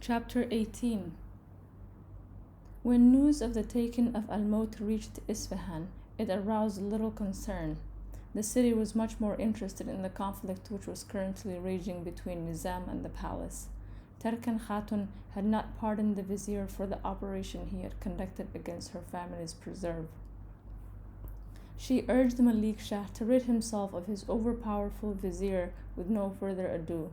Chapter 18. When news of the taking of Al-Maut reached Isfahan, it aroused little concern. The city was much more interested in the conflict which was currently raging between Nizam and the palace. Tarkan Khatun had not pardoned the vizier for the operation he had conducted against her family's preserve. She urged Malik Shah to rid himself of his overpowerful vizier with no further ado.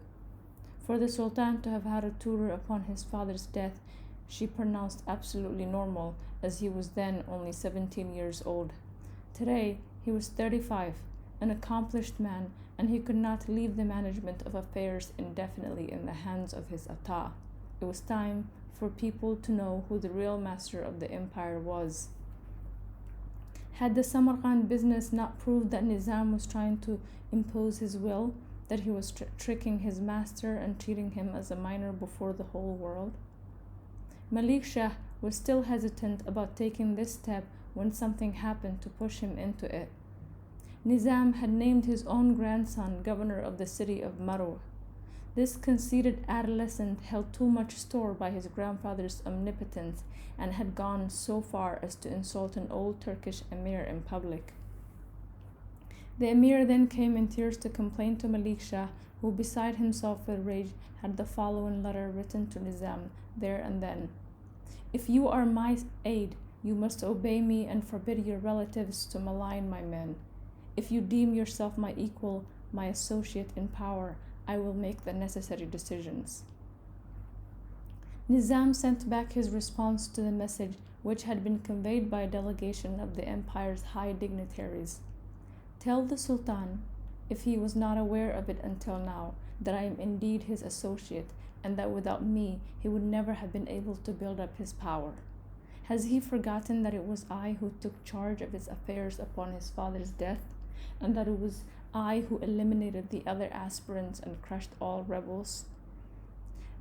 For the Sultan to have had a tutor upon his father's death, she pronounced absolutely normal, as he was then only 17 years old. Today, he was 35, an accomplished man, and he could not leave the management of affairs indefinitely in the hands of his Ata. It was time for people to know who the real master of the empire was. Had the Samarkand business not proved that Nizam was trying to impose his will, that he was tricking his master and treating him as a minor before the whole world? Malik Shah was still hesitant about taking this step when something happened to push him into it. Nizam had named his own grandson governor of the city of Marw. This conceited adolescent held too much store by his grandfather's omnipotence and had gone so far as to insult an old Turkish emir in public. The emir then came in tears to complain to Malik Shah, who, beside himself with rage, had the following letter written to Nizam there and then. "If you are my aide, you must obey me and forbid your relatives to malign my men. If you deem yourself my equal, my associate in power, I will make the necessary decisions." Nizam sent back his response to the message, which had been conveyed by a delegation of the empire's high dignitaries. "Tell the Sultan, if he was not aware of it until now, that I am indeed his associate, and that without me he would never have been able to build up his power. Has he forgotten that it was I who took charge of his affairs upon his father's death, and that it was I who eliminated the other aspirants and crushed all rebels?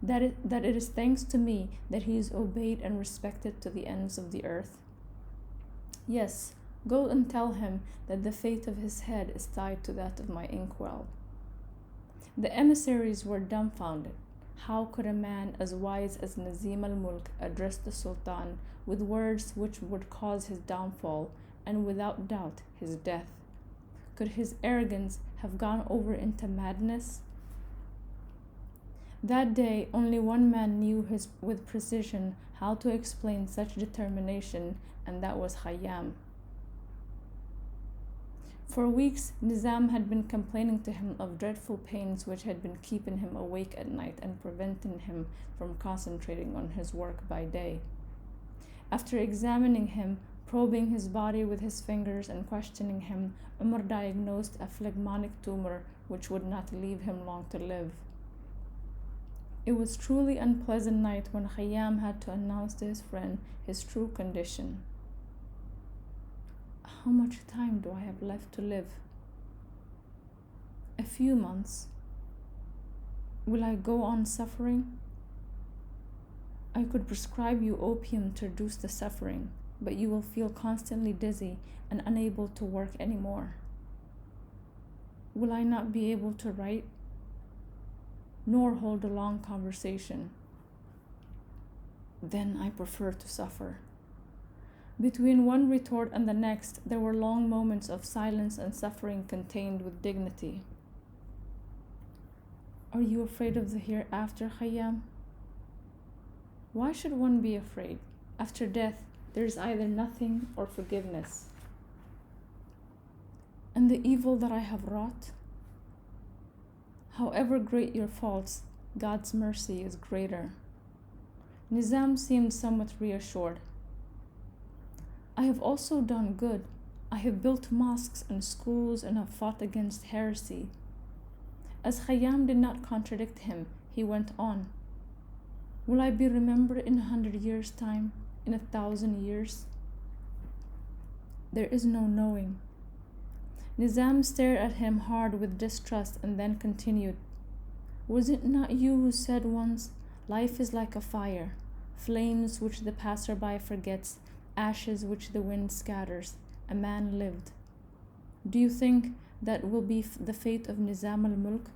That it is thanks to me that he is obeyed and respected to the ends of the earth? Yes, go and tell him that the fate of his head is tied to that of my inkwell." The emissaries were dumbfounded. How could a man as wise as Nazim al-Mulk address the Sultan with words which would cause his downfall and without doubt his death? Could his arrogance have gone over into madness? That day, only one man knew with precision how to explain such determination, and that was Khayyam. For weeks, Nizam had been complaining to him of dreadful pains which had been keeping him awake at night and preventing him from concentrating on his work by day. After examining him, probing his body with his fingers and questioning him, Umar diagnosed a phlegmonic tumor which would not leave him long to live. It was truly unpleasant night when Khayyam had to announce to his friend his true condition. "How much time do I have left to live?" "A few months." "Will I go on suffering?" "I could prescribe you opium to reduce the suffering, but you will feel constantly dizzy and unable to work anymore." "Will I not be able to write, nor hold a long conversation?" "Then I prefer to suffer." Between one retort and the next, there were long moments of silence and suffering contained with dignity. "Are you afraid of the hereafter, Khayyam?" "Why should one be afraid? After death, there is either nothing or forgiveness." "And the evil that I have wrought?" "However great your faults, God's mercy is greater." Nizam seemed somewhat reassured. "I have also done good. I have built mosques and schools and have fought against heresy." As Khayyam did not contradict him, he went on. "Will I be remembered in 100 years' time, in 1,000 years?" "There is no knowing." Nizam stared at him hard with distrust and then continued. "Was it not you who said once, 'Life is like a fire, flames which the passerby forgets, ashes which the wind scatters, a man lived'? Do you think that will be the fate of Nizam al-Mulk?"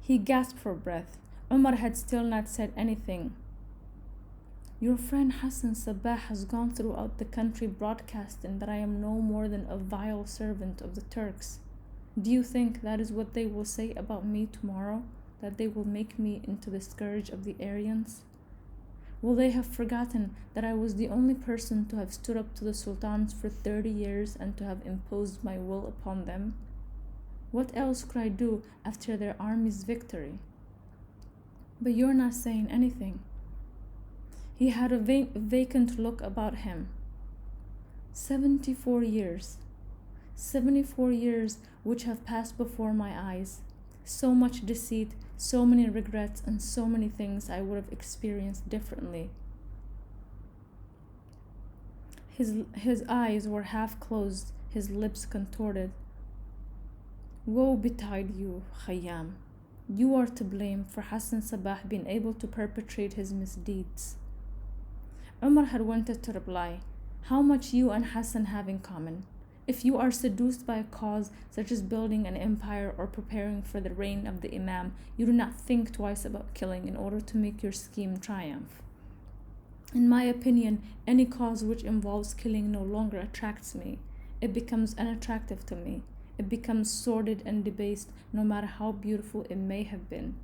He gasped for breath. Umar had still not said anything. Your friend Hassan Sabah has gone throughout the country broadcasting that I am no more than a vile servant of the Turks. Do you think that is what they will say about me tomorrow? That they will make me into the scourge of the Aryans? Will they have forgotten that I was the only person to have stood up to the sultans for 30 years and to have imposed my will upon them? What else could I do after their army's victory? But you're not saying anything. He had a vacant look about him. 74 years. 74 years which have passed before my eyes. So much deceit, so many regrets, and so many things I would have experienced differently. His eyes were half closed, his lips contorted. Woe betide you, Khayyam. You are to blame for Hassan Sabah being able to perpetrate his misdeeds. Umar had wanted to reply, how much you and Hassan have in common. If you are seduced by a cause such as building an empire or preparing for the reign of the Imam, you do not think twice about killing in order to make your scheme triumph. In my opinion, any cause which involves killing no longer attracts me. It becomes unattractive to me. It becomes sordid and debased, no matter how beautiful it may have been.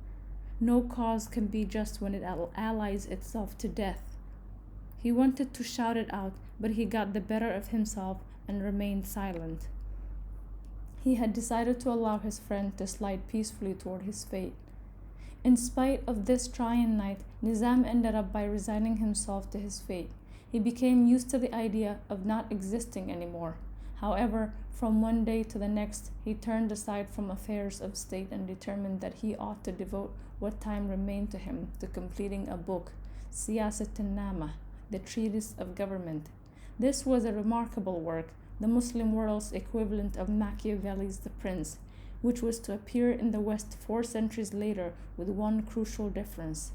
No cause can be just when it allies itself to death. He wanted to shout it out, but he got the better of himself and remained silent. He had decided to allow his friend to slide peacefully toward his fate. In spite of this trying night, Nizam ended up by resigning himself to his fate. He became used to the idea of not existing anymore. However, from one day to the next, he turned aside from affairs of state and determined that he ought to devote what time remained to him to completing a book, Siyasat al-Nama, the Treatise of Government. This was a remarkable work, the Muslim world's equivalent of Machiavelli's The Prince, which was to appear in the West 4 centuries later with one crucial difference.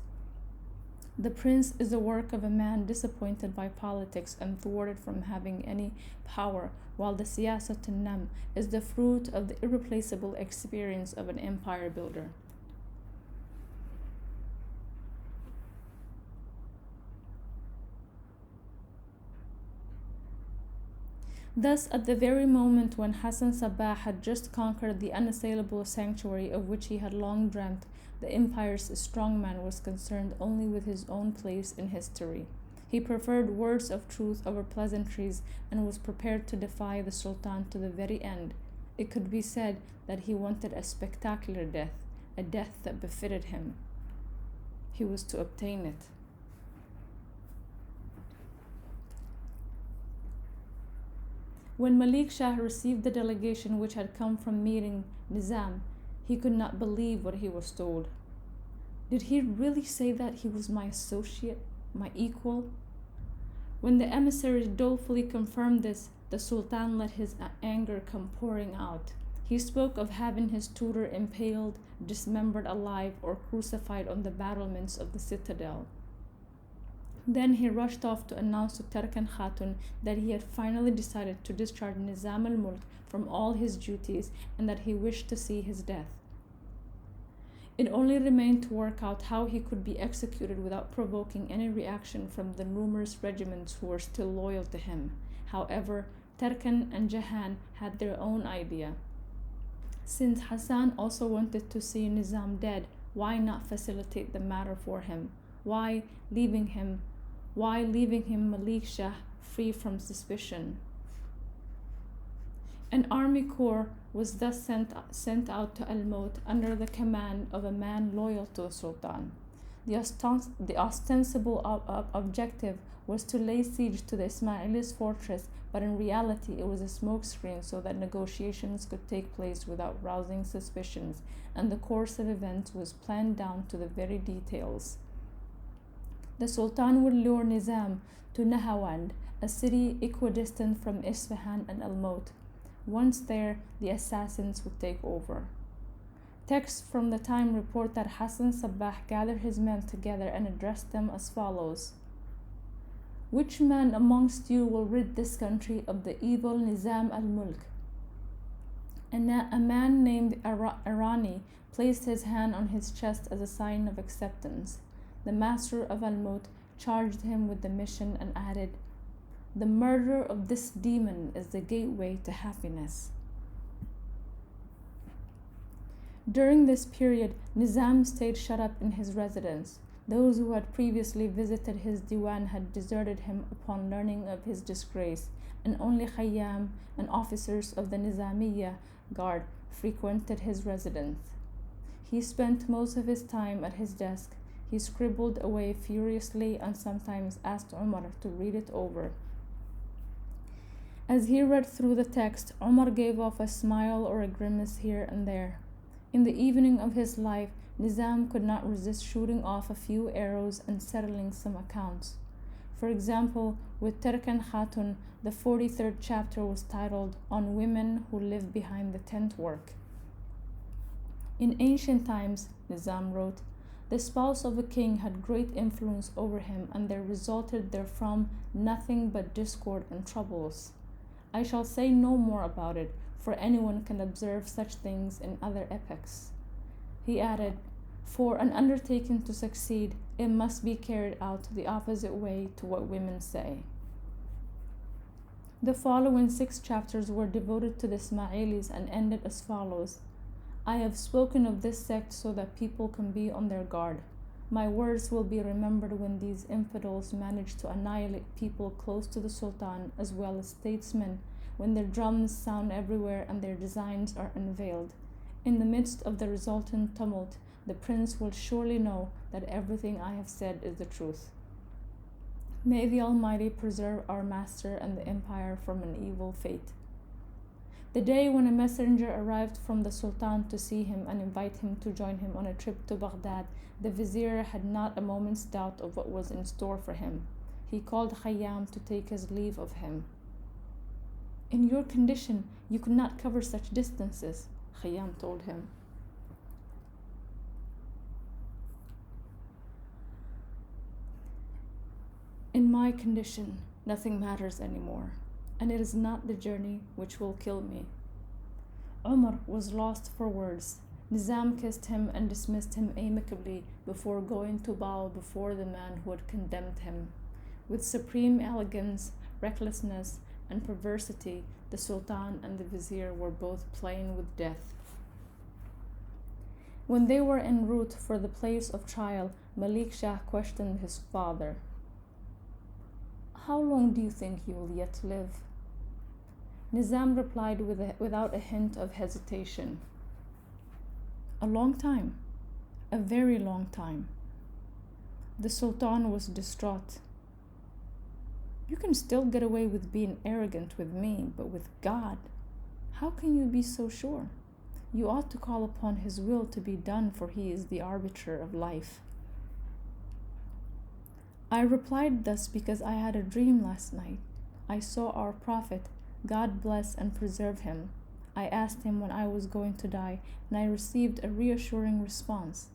The Prince is the work of a man disappointed by politics and thwarted from having any power, while the Siyasat al-Nam is the fruit of the irreplaceable experience of an empire builder. Thus, at the very moment when Hassan Sabah had just conquered the unassailable sanctuary of which he had long dreamt, the empire's strongman was concerned only with his own place in history. He preferred words of truth over pleasantries and was prepared to defy the Sultan to the very end. It could be said that he wanted a spectacular death, a death that befitted him. He was to obtain it. When Malik Shah received the delegation which had come from meeting Nizam, he could not believe what he was told. Did he really say that he was my associate, my equal? When the emissaries dolefully confirmed this, the Sultan let his anger come pouring out. He spoke of having his tutor impaled, dismembered alive, or crucified on the battlements of the citadel. Then he rushed off to announce to Tarkan Khatun that he had finally decided to discharge Nizam al-Mulk from all his duties and that he wished to see his death. It only remained to work out how he could be executed without provoking any reaction from the numerous regiments who were still loyal to him. However, Tarkan and Jahan had their own idea. Since Hassan also wanted to see Nizam dead, why not facilitate the matter for him? Why leaving him Malik Shah free from suspicion? An army corps was thus sent out to Al-Maut under the command of a man loyal to the Sultan. The ostensible objective was to lay siege to the Ismailis fortress, but in reality it was a smokescreen so that negotiations could take place without rousing suspicions, and the course of events was planned down to the very details. The Sultan would lure Nizam to Nahawand, a city equidistant from Isfahan and Al-Maut. Once there, the assassins would take over. Texts from the time report that Hassan Sabah gathered his men together and addressed them as follows: Which man amongst you will rid this country of the evil Nizam al-Mulk? And a man named Irani placed his hand on his chest as a sign of acceptance. The master of Al-Maut charged him with the mission and added, "The murder of this demon is the gateway to happiness." During this period, Nizam stayed shut up in his residence. Those who had previously visited his diwan had deserted him upon learning of his disgrace, and only Khayyam and officers of the Nizamiya guard frequented his residence. He spent most of his time at his desk. He scribbled away furiously and sometimes asked Umar to read it over. As he read through the text, Umar gave off a smile or a grimace here and there. In the evening of his life, Nizam could not resist shooting off a few arrows and settling some accounts. For example, with Tarkan Khatun, the 43rd chapter was titled "On Women Who Live Behind the Tent Work." In ancient times, Nizam wrote, the spouse of a king had great influence over him, and there resulted therefrom nothing but discord and troubles. I shall say no more about it, for anyone can observe such things in other epochs. He added, for an undertaking to succeed, it must be carried out the opposite way to what women say. The following 6 chapters were devoted to the Ismailis and ended as follows. I have spoken of this sect so that people can be on their guard. My words will be remembered when these infidels manage to annihilate people close to the Sultan as well as statesmen, when their drums sound everywhere and their designs are unveiled. In the midst of the resultant tumult, the prince will surely know that everything I have said is the truth. May the Almighty preserve our master and the empire from an evil fate. The day when a messenger arrived from the Sultan to see him and invite him to join him on a trip to Baghdad, the vizier had not a moment's doubt of what was in store for him. He called Khayyam to take his leave of him. In your condition, you could not cover such distances, Khayyam told him. In my condition, nothing matters anymore, and it is not the journey which will kill me. Umar was lost for words. Nizam kissed him and dismissed him amicably before going to bow before the man who had condemned him. With supreme elegance, recklessness, and perversity, the Sultan and the Vizier were both playing with death. When they were en route for the place of trial, Malik Shah questioned his father. How long do you think you will yet live? Nizam replied without a hint of hesitation. A long time, a very long time. The Sultan was distraught. You can still get away with being arrogant with me, but with God, how can you be so sure? You ought to call upon His will to be done, for He is the arbiter of life. I replied thus because I had a dream last night. I saw our Prophet, God bless and preserve him. I asked him when I was going to die, and I received a reassuring response.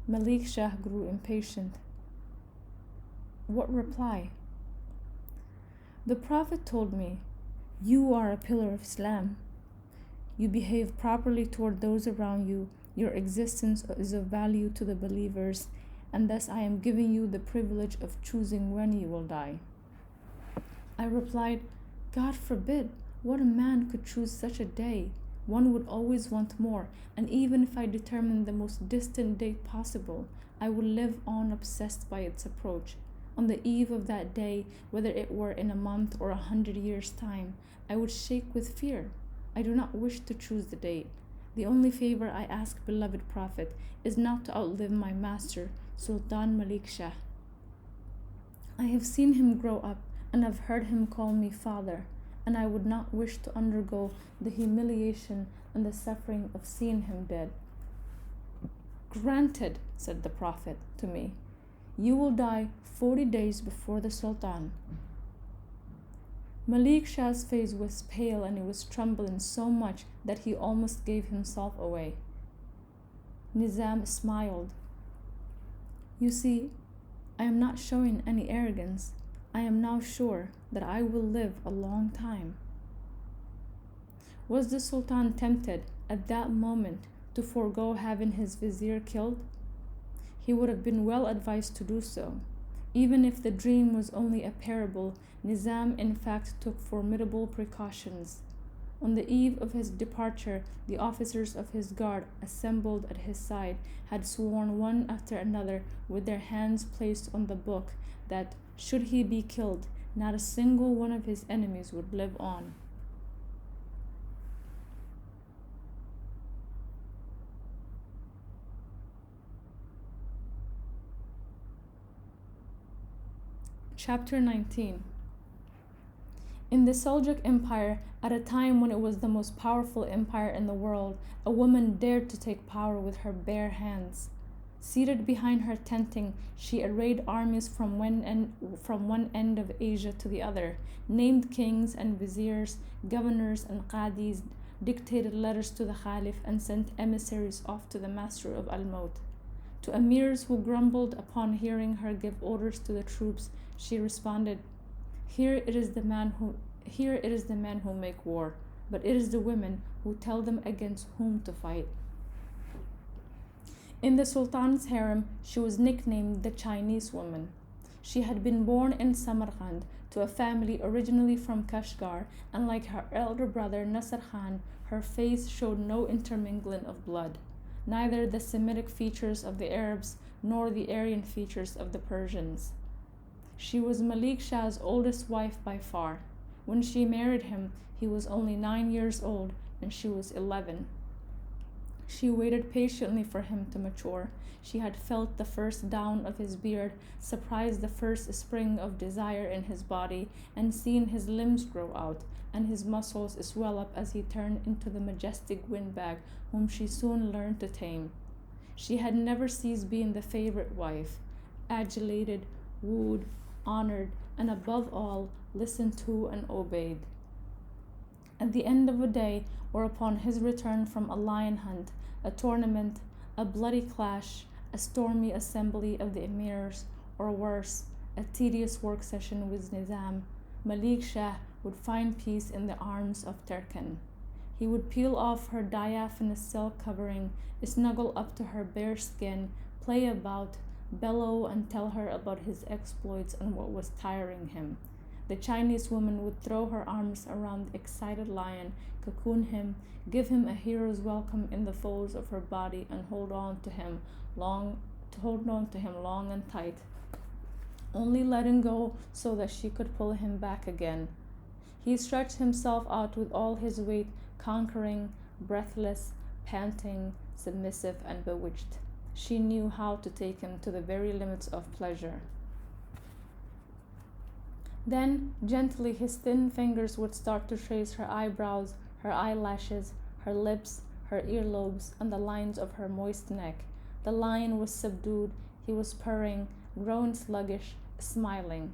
Malik Shah grew impatient. What reply? The Prophet told me, you are a pillar of Islam. You behave properly toward those around you. Your existence is of value to the believers, and thus I am giving you the privilege of choosing when you will die. I replied, God forbid, what a man could choose such a day. One would always want more, and even if I determined the most distant date possible, I would live on obsessed by its approach. On the eve of that day, whether it were in a month or 100 years' time, I would shake with fear. I do not wish to choose the date. The only favor I ask, beloved Prophet, is not to outlive my master, Sultan Malik Shah. I have seen him grow up, and have heard him call me father, and I would not wish to undergo the humiliation and the suffering of seeing him dead. Granted, said the Prophet to me, you will die 40 days before the Sultan. Malik Shah's face was pale and he was trembling so much that he almost gave himself away. Nizam smiled. You see, I am not showing any arrogance. I am now sure that I will live a long time. Was the Sultan tempted at that moment to forego having his vizier killed? He would have been well advised to do so. Even if the dream was only a parable, Nizam in fact took formidable precautions. On the eve of his departure, the officers of his guard assembled at his side had sworn one after another with their hands placed on the book that, should he be killed, not a single one of his enemies would live on. Chapter 19. In the Seljuk Empire, at a time when it was the most powerful empire in the world, a woman dared to take power with her bare hands. Seated behind her tenting, she arrayed armies from one end of Asia to the other, named kings and viziers, governors and qadis, dictated letters to the Caliph, and sent emissaries off to the master of Al-Maut. To emirs who grumbled upon hearing her give orders to the troops, she responded, Here it is the men who make war, but it is the women who tell them against whom to fight. In the Sultan's harem, she was nicknamed the Chinese woman. She had been born in Samarkand to a family originally from Kashgar, and like her elder brother Nasr Khan, her face showed no intermingling of blood, neither the Semitic features of the Arabs nor the Aryan features of the Persians. She was Malik Shah's oldest wife by far. When she married him, he was only 9 years old and she was 11. She waited patiently for him to mature. She had felt the first down of his beard, surprised the first spring of desire in his body, and seen his limbs grow out and his muscles swell up as he turned into the majestic windbag whom she soon learned to tame. She had never ceased being the favorite wife, adulated, wooed, honored, and above all, listened to and obeyed. At the end of a day, or upon his return from a lion hunt, a tournament, a bloody clash, a stormy assembly of the emirs, or worse, a tedious work session with Nizam, Malik Shah would find peace in the arms of Turkan. He would peel off her diaphanous silk covering, snuggle up to her bare skin, play about, bellow and tell her about his exploits and what was tiring him. The Chinese woman would throw her arms around the excited lion, cocoon him, give him a hero's welcome in the folds of her body, and hold on to him long and tight, only letting go so that she could pull him back again. He stretched himself out with all his weight, conquering, breathless, panting, submissive, and bewitched. She knew how to take him to the very limits of pleasure. Then, gently, his thin fingers would start to trace her eyebrows, her eyelashes, her lips, her earlobes, and the lines of her moist neck. The lion was subdued. He was purring, grown sluggish, smiling.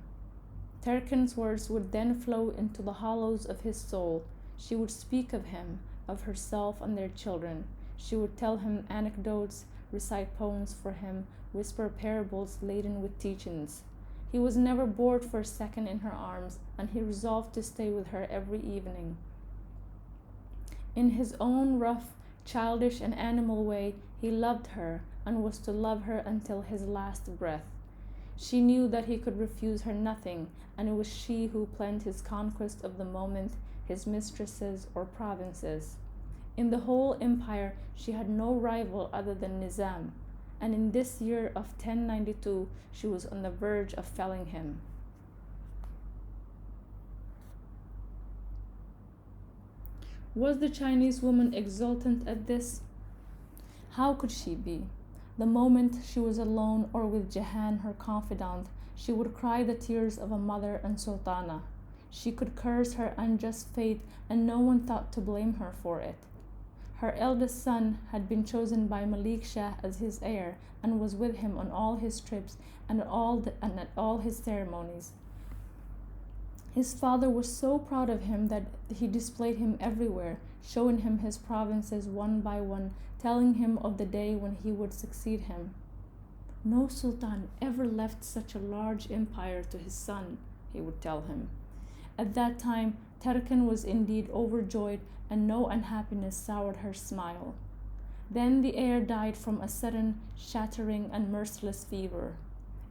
Turkan's words would then flow into the hollows of his soul. She would speak of him, of herself and their children. She would tell him anecdotes, recite poems for him, whisper parables laden with teachings. He was never bored for a second in her arms, and he resolved to stay with her every evening. In his own rough, childish, and animal way, he loved her and was to love her until his last breath. She knew that he could refuse her nothing, and it was she who planned his conquest of the moment, his mistresses or provinces. In the whole empire, she had no rival other than Nizam, and in this year of 1092, she was on the verge of felling him. Was the Chinese woman exultant at this? How could she be? The moment she was alone or with Jahan, her confidant, she would cry the tears of a mother and sultana. She could curse her unjust fate, and no one thought to blame her for it. Her eldest son had been chosen by Malik Shah as his heir and was with him on all his trips and at all his ceremonies. His father was so proud of him that he displayed him everywhere, showing him his provinces one by one, telling him of the day when he would succeed him. No sultan ever left such a large empire to his son, he would tell him. At that time, Terken was indeed overjoyed, and no unhappiness soured her smile. Then the heir died from a sudden, shattering, and merciless fever.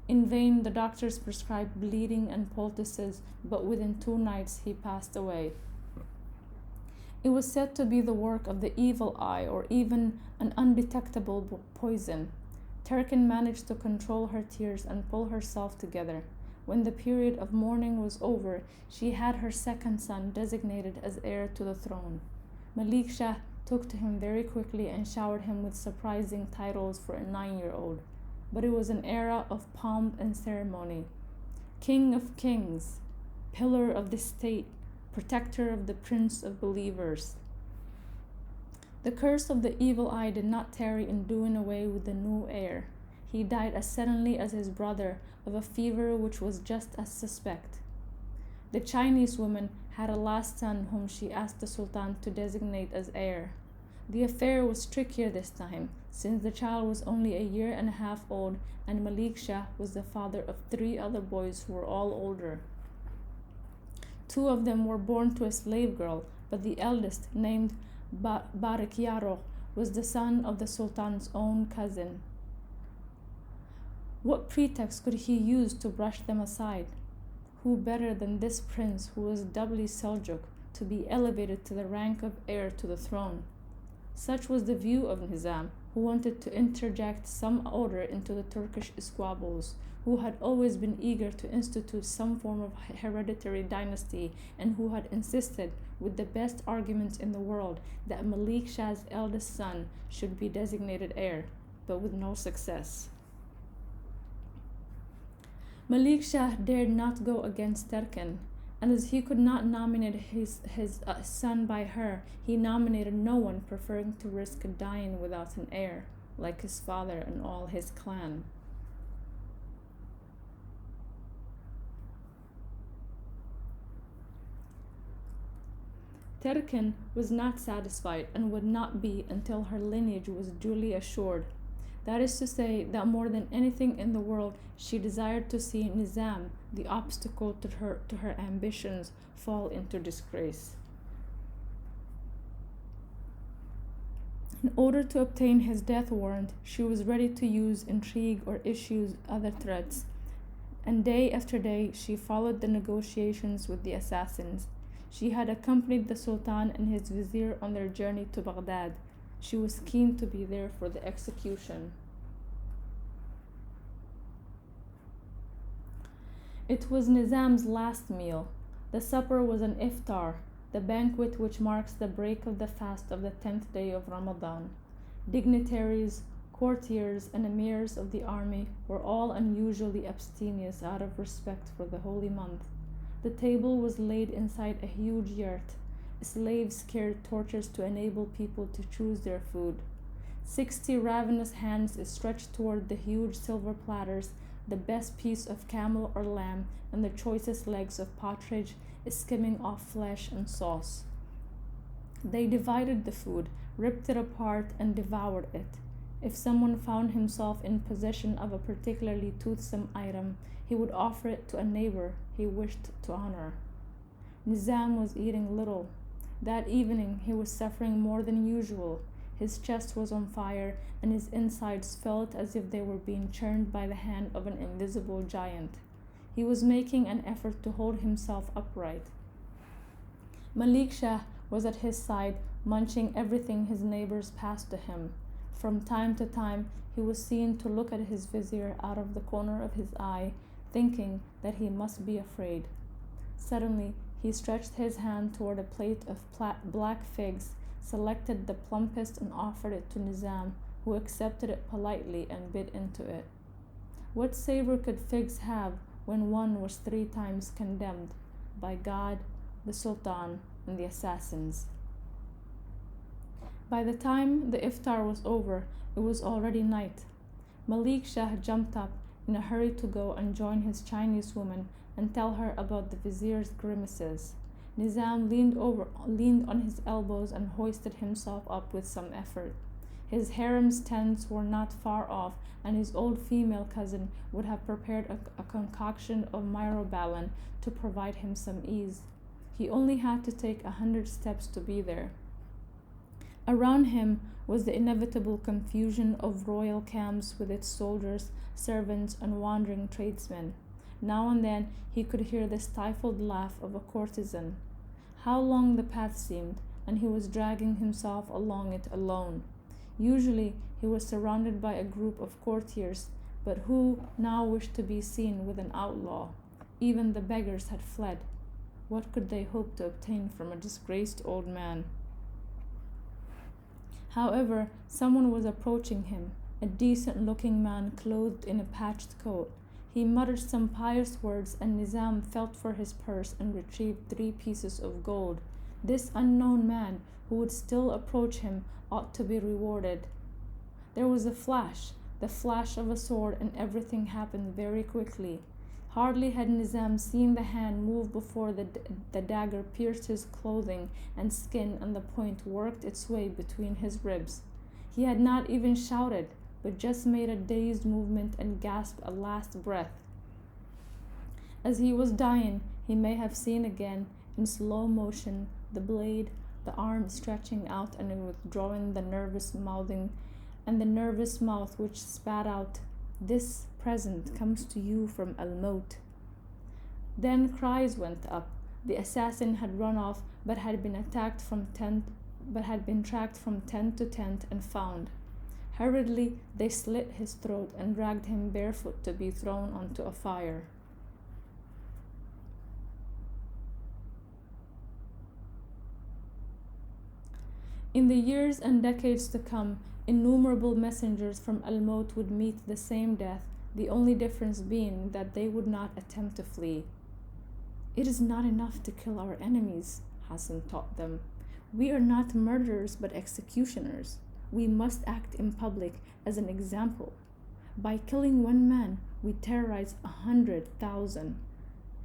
In vain the doctors prescribed bleeding and poultices, but within 2 nights he passed away. It was said to be the work of the evil eye, or even an undetectable poison. Terken managed to control her tears and pull herself together. When the period of mourning was over, she had her second son designated as heir to the throne. Malik Shah took to him very quickly and showered him with surprising titles for a 9-year-old. But it was an era of pomp and ceremony. King of kings, pillar of the state, protector of the prince of believers. The curse of the evil eye did not tarry in doing away with the new heir. He died as suddenly as his brother of a fever which was just as suspect. The Chinese woman had a last son whom she asked the Sultan to designate as heir. The affair was trickier this time, since the child was only a year and a half old, and Malik Shah was the father of 3 other boys who were all older. 2 of them were born to a slave girl, but the eldest, named Barak Yaro, was the son of the Sultan's own cousin. What pretext could he use to brush them aside? Who better than this prince, who was doubly Seljuk, to be elevated to the rank of heir to the throne? Such was the view of Nizam, who wanted to interject some order into the Turkish squabbles, who had always been eager to institute some form of hereditary dynasty, and who had insisted, with the best arguments in the world, that Malik Shah's eldest son should be designated heir, but with no success. Malik Shah dared not go against Terken, and as he could not nominate his son by her, he nominated no one, preferring to risk dying without an heir, like his father and all his clan. Terken was not satisfied, and would not be until her lineage was duly assured. That is to say, that more than anything in the world, she desired to see Nizam, the obstacle to her ambitions, fall into disgrace. In order to obtain his death warrant, she was ready to use intrigue or issue other threats, and day after day she followed the negotiations with the assassins. She had accompanied the Sultan and his vizier on their journey to Baghdad. She was keen to be there for the execution. It was Nizam's last meal. The supper was an iftar, the banquet which marks the break of the fast of the 10th day of Ramadan. Dignitaries, courtiers, and emirs of the army were all unusually abstemious out of respect for the holy month. The table was laid inside a huge yurt. Slaves carried torches to enable people to choose their food. 60 ravenous hands stretched toward the huge silver platters, the best piece of camel or lamb, and the choicest legs of partridge skimming off flesh and sauce. They divided the food, ripped it apart, and devoured it. If someone found himself in possession of a particularly toothsome item, he would offer it to a neighbor he wished to honor. Nizam was eating little. That evening he was suffering more than usual. His chest was on fire, and his insides felt as if they were being churned by the hand of an invisible giant. He was making an effort to hold himself upright. Malik Shah was at his side, munching everything his neighbors passed to him. From time to time he was seen to look at his vizier out of the corner of his eye, thinking that he must be afraid. Suddenly he stretched his hand toward a plate of black figs, selected the plumpest, and offered it to Nizam, who accepted it politely and bit into it. What savor could figs have when one was 3 times condemned by God, the Sultan, and the assassins? By the time the iftar was over, it was already night. Malik Shah jumped up in a hurry to go and join his Chinese woman and tell her about the vizier's grimaces. Nizam leaned on his elbows and hoisted himself up with some effort. His harem's tents were not far off, and his old female cousin would have prepared a concoction of myrobalan to provide him some ease. He only had to take 100 steps to be there. Around him was the inevitable confusion of royal camps with its soldiers, servants, and wandering tradesmen. Now and then he could hear the stifled laugh of a courtesan. How long the path seemed, and he was dragging himself along it alone. Usually he was surrounded by a group of courtiers, but who now wished to be seen with an outlaw? Even the beggars had fled. What could they hope to obtain from a disgraced old man? However, someone was approaching him, a decent-looking man clothed in a patched coat. He muttered some pious words, and Nizam felt for his purse and retrieved 3 pieces of gold. This unknown man, who would still approach him, ought to be rewarded. There was a flash, the flash of a sword, and everything happened very quickly. Hardly had Nizam seen the hand move before the dagger pierced his clothing and skin, and the point worked its way between his ribs. He had not even shouted, but just made a dazed movement and gasped a last breath. As he was dying, he may have seen again, in slow motion, the blade, the arm stretching out and withdrawing the nervous mouthing, and the nervous mouth which spat out, "This present comes to you from Al-Maut." Then cries went up. The assassin had run off, but had been tracked from tent to tent and found. Hurriedly they slit his throat and dragged him barefoot to be thrown onto a fire. In the years and decades to come, innumerable messengers from Al-Maut would meet the same death, the only difference being that they would not attempt to flee. "It is not enough to kill our enemies," Hassan taught them. "We are not murderers but executioners. We must act in public as an example. By killing one man, we terrorize 100,000.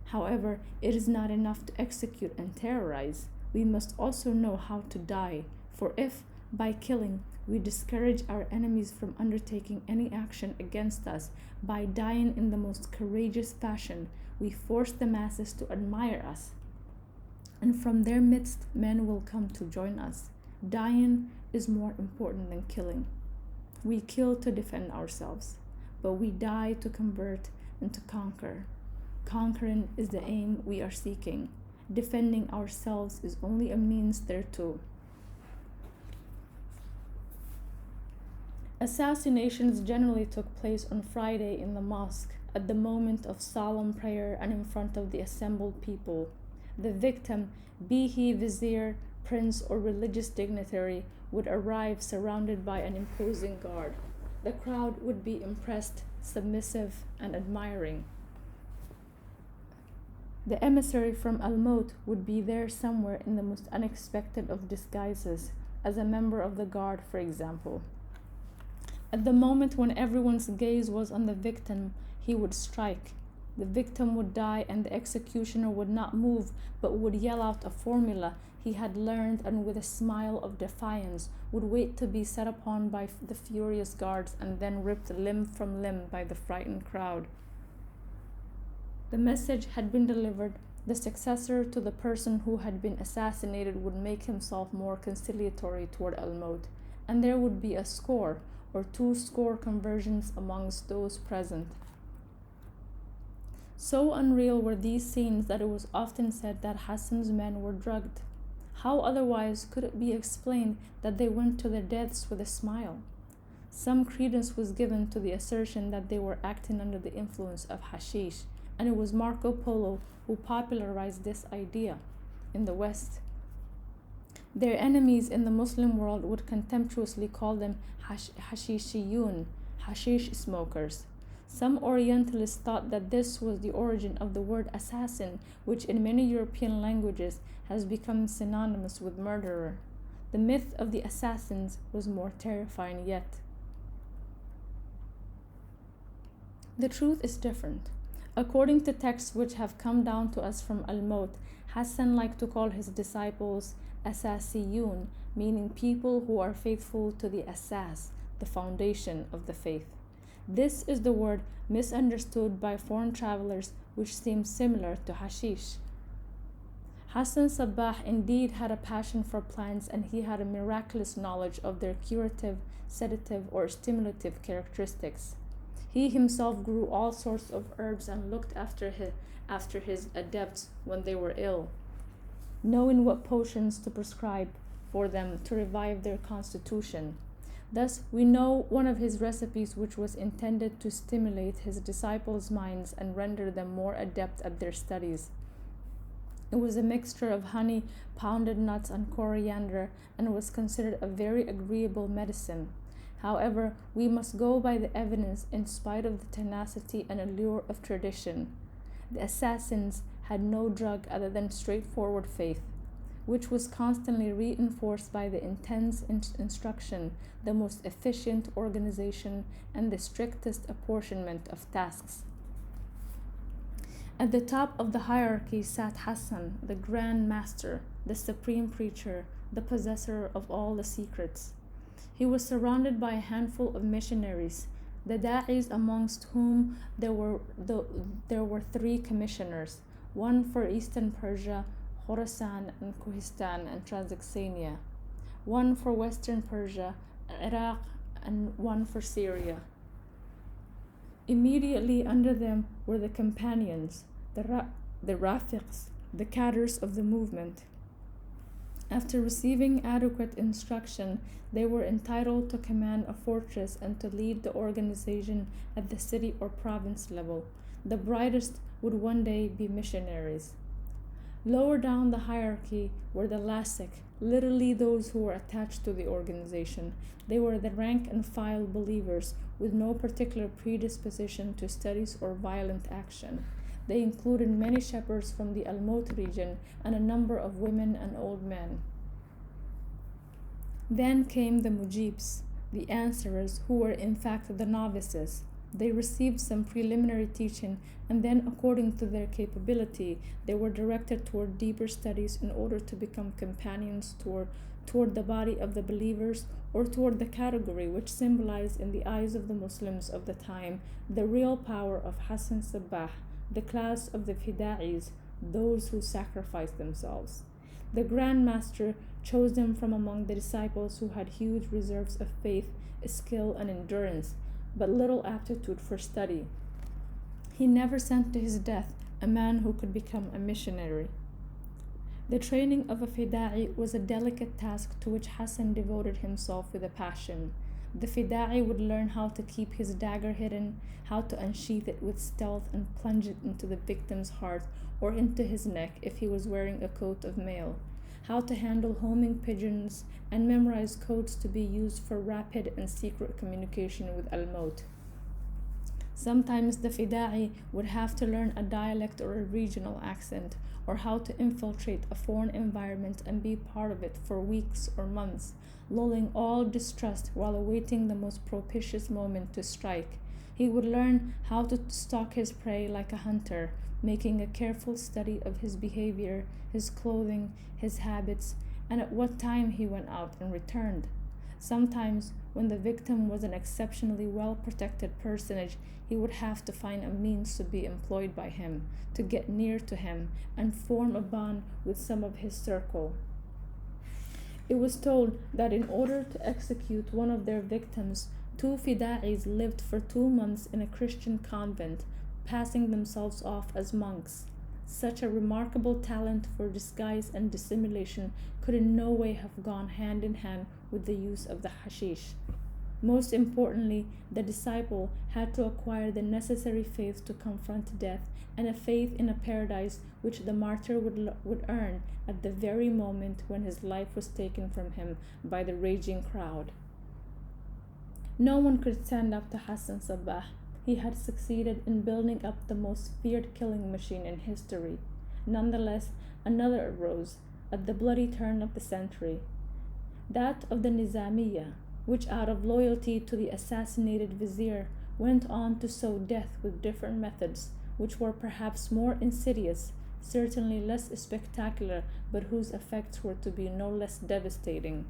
However, it is not enough to execute and terrorize. We must also know how to die. For if, by killing, we discourage our enemies from undertaking any action against us, by dying in the most courageous fashion, we force the masses to admire us. And from their midst, men will come to join us. Dying is more important than killing. We kill to defend ourselves, but we die to convert and to conquer. Conquering is the aim we are seeking. Defending ourselves is only a means thereto." Assassinations generally took place on Friday in the mosque, at the moment of solemn prayer and in front of the assembled people. The victim, be he vizier, prince, or religious dignitary, would arrive surrounded by an imposing guard. The crowd would be impressed, submissive, and admiring. The emissary from Al-Maut would be there somewhere in the most unexpected of disguises, as a member of the guard, for example. At the moment when everyone's gaze was on the victim, he would strike. The victim would die, and the executioner would not move, but would yell out a formula he had learned, and with a smile of defiance would wait to be set upon by the furious guards, and then ripped limb from limb by the frightened crowd. The message had been delivered. The successor to the person who had been assassinated would make himself more conciliatory toward Al-Maut, and there would be a score or 200 conversions amongst those present. So unreal were these scenes that it was often said that Hassan's men were drugged. How otherwise could it be explained that they went to their deaths with a smile? Some credence was given to the assertion that they were acting under the influence of hashish, and it was Marco Polo who popularized this idea in the West. Their enemies in the Muslim world would contemptuously call them hashishiyun, hashish smokers. Some Orientalists thought that this was the origin of the word assassin, which in many European languages has become synonymous with murderer. The myth of the assassins was more terrifying yet. The truth is different. According to texts which have come down to us from Al-Maut, Hassan liked to call his disciples Asasiyun, meaning people who are faithful to the Asas, the foundation of the faith. This is the word misunderstood by foreign travelers, which seems similar to hashish. Hassan Sabbah indeed had a passion for plants, and he had a miraculous knowledge of their curative, sedative, or stimulative characteristics. He himself grew all sorts of herbs and looked after his adepts when they were ill, knowing what potions to prescribe for them to revive their constitution. Thus, we know one of his recipes which was intended to stimulate his disciples' minds and render them more adept at their studies. It was a mixture of honey, pounded nuts, and coriander, and was considered a very agreeable medicine. However, we must go by the evidence in spite of the tenacity and allure of tradition. The assassins had no drug other than straightforward faith, which was constantly reinforced by the intense instruction, the most efficient organization, and the strictest apportionment of tasks. At the top of the hierarchy sat Hassan, the Grand Master, the supreme preacher, the possessor of all the secrets. He was surrounded by a handful of missionaries, the da'is, amongst whom there were 3 commissioners, one for Eastern Persia, Khorasan and Kohistan and Transoxania, one for Western Persia, Iraq, and one for Syria. Immediately under them were the companions, the rafiqs, the cadres of the movement. After receiving adequate instruction, they were entitled to command a fortress and to lead the organization at the city or province level. The brightest would one day be missionaries. Lower down the hierarchy were the lasik, literally those who were attached to the organization. They were the rank and file believers with no particular predisposition to studies or violent action. They included many shepherds from the Al-Maut region and a number of women and old men. Then came the mujibs, the answerers, who were in fact the novices. They received some preliminary teaching, and then, according to their capability, they were directed toward deeper studies in order to become companions toward the body of the believers, or toward the category which symbolized in the eyes of the Muslims of the time the real power of Hassan Sabbah, the class of the fida'is, those who sacrificed themselves. The Grand Master chose them from among the disciples who had huge reserves of faith, skill, and endurance, but little aptitude for study. He never sent to his death a man who could become a missionary. The training of a fida'i was a delicate task to which Hassan devoted himself with a passion. The fida'i would learn how to keep his dagger hidden, how to unsheath it with stealth and plunge it into the victim's heart or into his neck if he was wearing a coat of mail, how to handle homing pigeons and memorize codes to be used for rapid and secret communication with Al-Maut. Sometimes the fida'i would have to learn a dialect or a regional accent, or how to infiltrate a foreign environment and be part of it for weeks or months, lulling all distrust while awaiting the most propitious moment to strike. He would learn how to stalk his prey like a hunter, making a careful study of his behavior, his clothing, his habits, and at what time he went out and returned. Sometimes, when the victim was an exceptionally well-protected personage, he would have to find a means to be employed by him, to get near to him, and form a bond with some of his circle. It was told that in order to execute one of their victims, 2 fida'is lived for 2 months in a Christian convent, passing themselves off as monks. Such a remarkable talent for disguise and dissimulation could in no way have gone hand in hand with the use of the hashish. Most importantly, the disciple had to acquire the necessary faith to confront death, and a faith in a paradise which the martyr would earn at the very moment when his life was taken from him by the raging crowd. No one could stand up to Hassan Sabbah. He had succeeded in building up the most feared killing machine in history. Nonetheless, another arose at the bloody turn of the century, that of the Nizamiyya, which out of loyalty to the assassinated vizier went on to sow death with different methods, which were perhaps more insidious, certainly less spectacular, but whose effects were to be no less devastating.